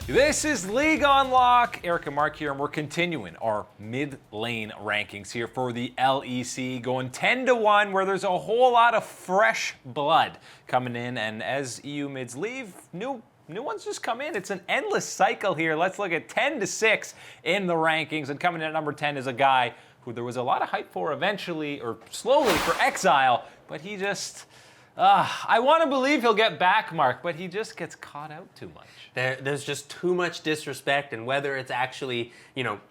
This is League on Lock. Eric and Mark here, and we're continuing our mid-lane rankings here for the LEC, going 10-1, where there's a whole lot of fresh blood coming in, and as EU mids leave, new ones just come in. It's an endless cycle here. Let's look at 10-6 in the rankings, and coming in at number 10 is a guy who there was a lot of hype for eventually, or slowly, for Exile, but he just... I want to believe he'll get back, Mark, but he just gets caught out too much. There's just too much disrespect, and whether it's actually,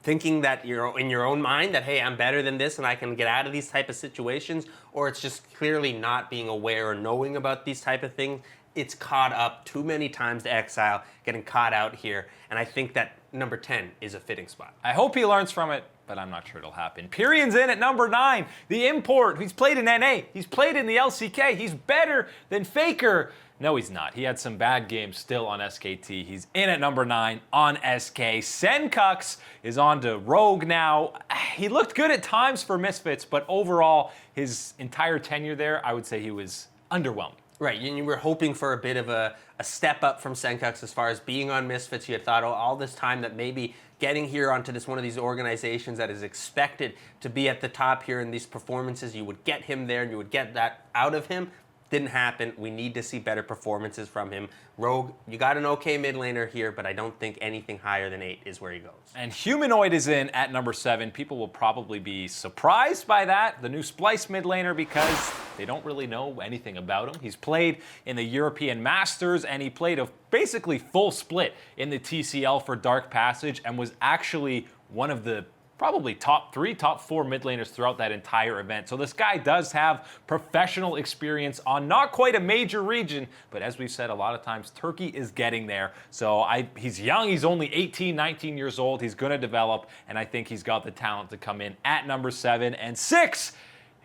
thinking that you're in your own mind that, hey, I'm better than this and I can get out of these type of situations, or it's just clearly not being aware or knowing about these type of things, it's caught up too many times to Exile, getting caught out here, and I think that number 10 is a fitting spot. I hope he learns from it, but I'm not sure it'll happen. Pyrion's in at number 9. The import. He's played in NA. He's played in the LCK. He's better than Faker. No, he's not. He had some bad games still on SKT. He's in at number 9 on SK. Perkz is on to Rogue now. He looked good at times for Misfits, but overall, his entire tenure there, I would say he was underwhelmed. Right, and you were hoping for a bit of a step up from Perkz as far as being on Misfits. You had thought all this time that maybe getting here onto one of these organizations that is expected to be at the top here in these performances, you would get him there and you would get that out of him. Didn't happen. We need to see better performances from him. Rogue, you got an okay mid laner here, but I don't think anything higher than 8 is where he goes. And Humanoid is in at number 7. People will probably be surprised by that, the new Splice mid laner, because they don't really know anything about him. He's played in the European Masters, and he played a basically full split in the TCL for Dark Passage, and was actually one of the probably top 3, top 4 mid laners throughout that entire event. So this guy does have professional experience on not quite a major region, but as we've said a lot of times, Turkey is getting there. So he's young, he's only 18, 19 years old, he's gonna develop, and I think he's got the talent to come in at number 7. And 6,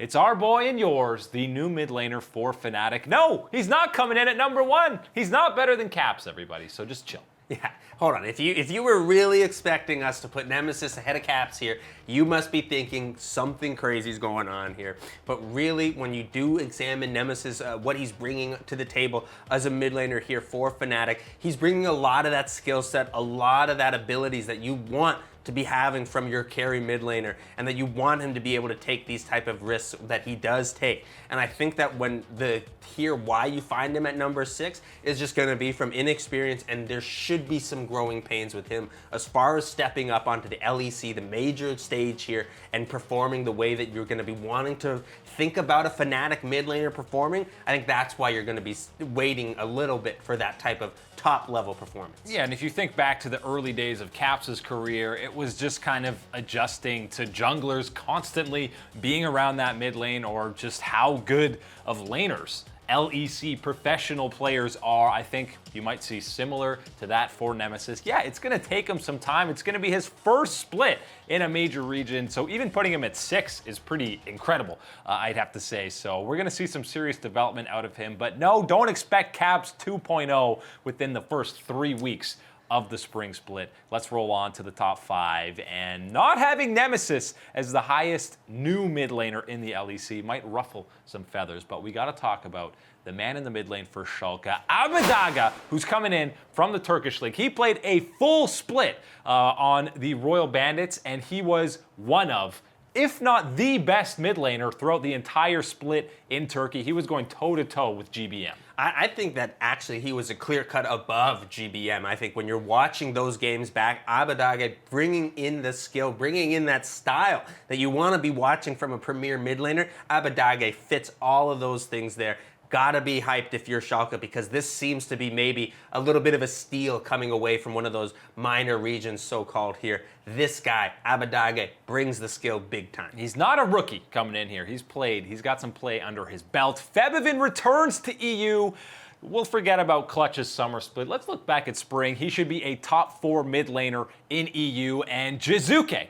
it's our boy and yours, the new mid laner for Fnatic. No, he's not coming in at number 1. He's not better than Caps, everybody, so just chill. Yeah, hold on. If you were really expecting us to put Nemesis ahead of Caps here, you must be thinking something crazy is going on here. But really, when you do examine Nemesis, what he's bringing to the table as a mid laner here for Fnatic, he's bringing a lot of that skill set, a lot of that abilities that you want to be having from your carry mid laner, and that you want him to be able to take these type of risks that he does take. And I think that when why you find him at number 6 is just going to be from inexperience, and there should be some growing pains with him as far as stepping up onto the LEC, the major stage here, and performing the way that you're going to be wanting to think about a Fnatic mid laner performing. I think that's why you're going to be waiting a little bit for that type of top level performance. Yeah, and if you think back to the early days of Caps' career, it was just kind of adjusting to junglers constantly being around that mid lane, or just how good of laners LEC professional players are. I think you might see similar to that for Nemesis. Yeah, it's going to take him some time. It's going to be his first split in a major region, so even putting him at 6 is pretty incredible, I'd have to say. So we're going to see some serious development out of him, but no, don't expect Caps 2.0 within the first 3 weeks of the spring split. Let's roll on to the top 5, and not having Nemesis as the highest new mid laner in the LEC might ruffle some feathers, but we got to talk about the man in the mid lane for Schalke, Abbedagge, who's coming in from the Turkish League. He played a full split on the Royal Bandits, and he was one of, if not the best mid laner throughout the entire split in Turkey. He was going toe-to-toe with GBM. I think that actually he was a clear cut above GBM. I think when you're watching those games back, Abbedagge bringing in the skill, bringing in that style that you want to be watching from a premier mid laner, Abbedagge fits all of those things there. Gotta be hyped if you're Schalke, because this seems to be maybe a little bit of a steal coming away from one of those minor regions so-called here. This guy, Abbedagge, brings the skill big time. He's not a rookie coming in here. He's played. He's got some play under his belt. Febivin returns to EU. We'll forget about Clutch's summer split. Let's look back at spring. He should be a top 4 mid laner in EU. And Jizuke,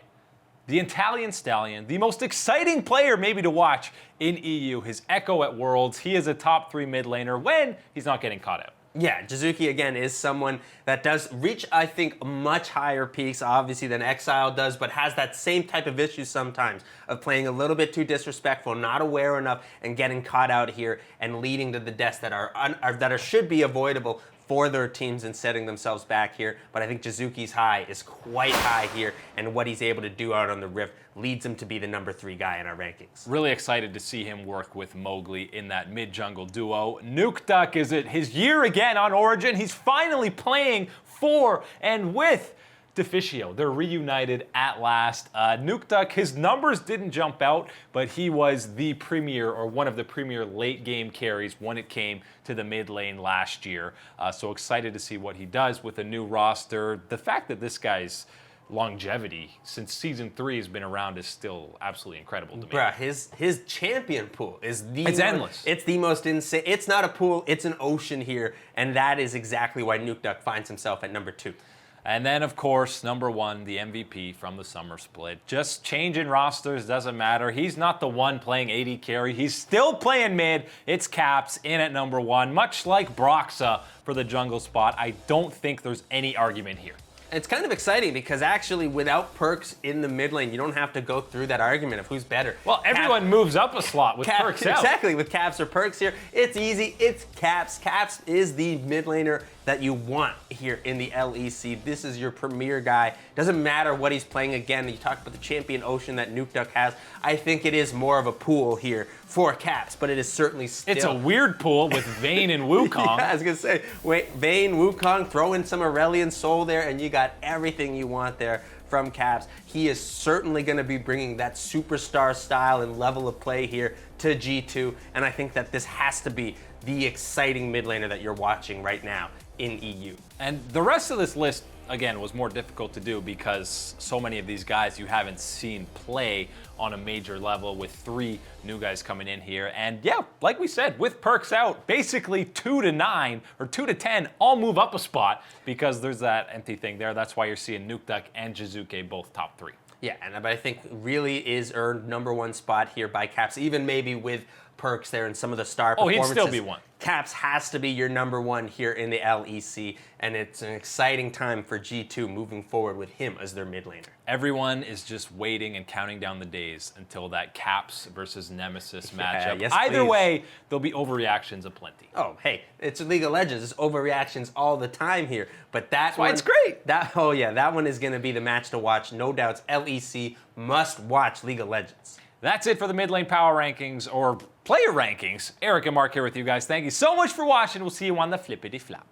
the Italian stallion, the most exciting player maybe to watch in EU, his Echo at Worlds. He is a top 3 mid laner when he's not getting caught out. Yeah, Jizuke, again, is someone that does reach, I think, much higher peaks, obviously, than Exile does, but has that same type of issue sometimes of playing a little bit too disrespectful, not aware enough, and getting caught out here and leading to the deaths that should be avoidable for their teams and setting themselves back here. But I think Jizuki's high is quite high here, and what he's able to do out on the Rift leads him to be the number 3 guy in our rankings. Really excited to see him work with Mowgli in that mid-jungle duo. Nukeduck, is it his year again on Origin? He's finally playing for and with Deficio. They're reunited at last. Nukeduck, his numbers didn't jump out, but he was the premier, or one of the premier late game carries when it came to the mid lane last year. So excited to see what he does with a new roster. The fact that this guy's longevity since season 3 has been around is still absolutely incredible to me. Bruh, his champion pool is endless. It's the most insane. It's not a pool, it's an ocean here, and that is exactly why Nukeduck finds himself at number 2. And then, of course, number 1, the MVP from the summer split. Just changing rosters doesn't matter. He's not the one playing AD carry. He's still playing mid. It's Caps in at number 1, much like Broxa for the jungle spot. I don't think there's any argument here. It's kind of exciting because actually without Perkz in the mid lane, you don't have to go through that argument of who's better. Well, everyone moves up a slot with Perkz out. Exactly, with Caps or Perkz here. It's easy, it's Caps. Caps is the mid laner that you want here in the LEC. This is your premier guy. Doesn't matter what he's playing. Again, you talk about the champion ocean that Nukeduck has. I think it is more of a pool here for Caps, but it is certainly still... It's a weird pool with Vayne and Wukong. Yeah, I was going to say, wait, Vayne, Wukong, throw in some Aurelion Soul there, and you got everything you want there from Caps. He is certainly going to be bringing that superstar style and level of play here to G2, and I think that this has to be the exciting mid laner that you're watching right now in EU. And the rest of this list, again, was more difficult to do because so many of these guys you haven't seen play on a major level, with 3 new guys coming in here. And yeah, like we said, with Perkz out, basically 2 to 9 or 2 to 10 all move up a spot because there's that empty thing there. That's why you're seeing Nukeduck and Jizuke both top 3. Yeah, but I think really is earned number 1 spot here by Caps, even maybe with Perkz there and some of the star performances. He'd still be 1. Caps has to be your number 1 here in the LEC, and it's an exciting time for G2 moving forward with him as their mid laner. Everyone is just waiting and counting down the days until that Caps versus Nemesis matchup. Yes, Either please. way, there'll be overreactions aplenty. Oh, hey, it's League of Legends. It's overreactions all the time here. But that's why it's great. That one is going to be the match to watch. No doubts, LEC must watch League of Legends. That's it for the mid lane power rankings, or player rankings. Eric and Mark here with you guys. Thank you so much for watching. We'll see you on the flippity flop.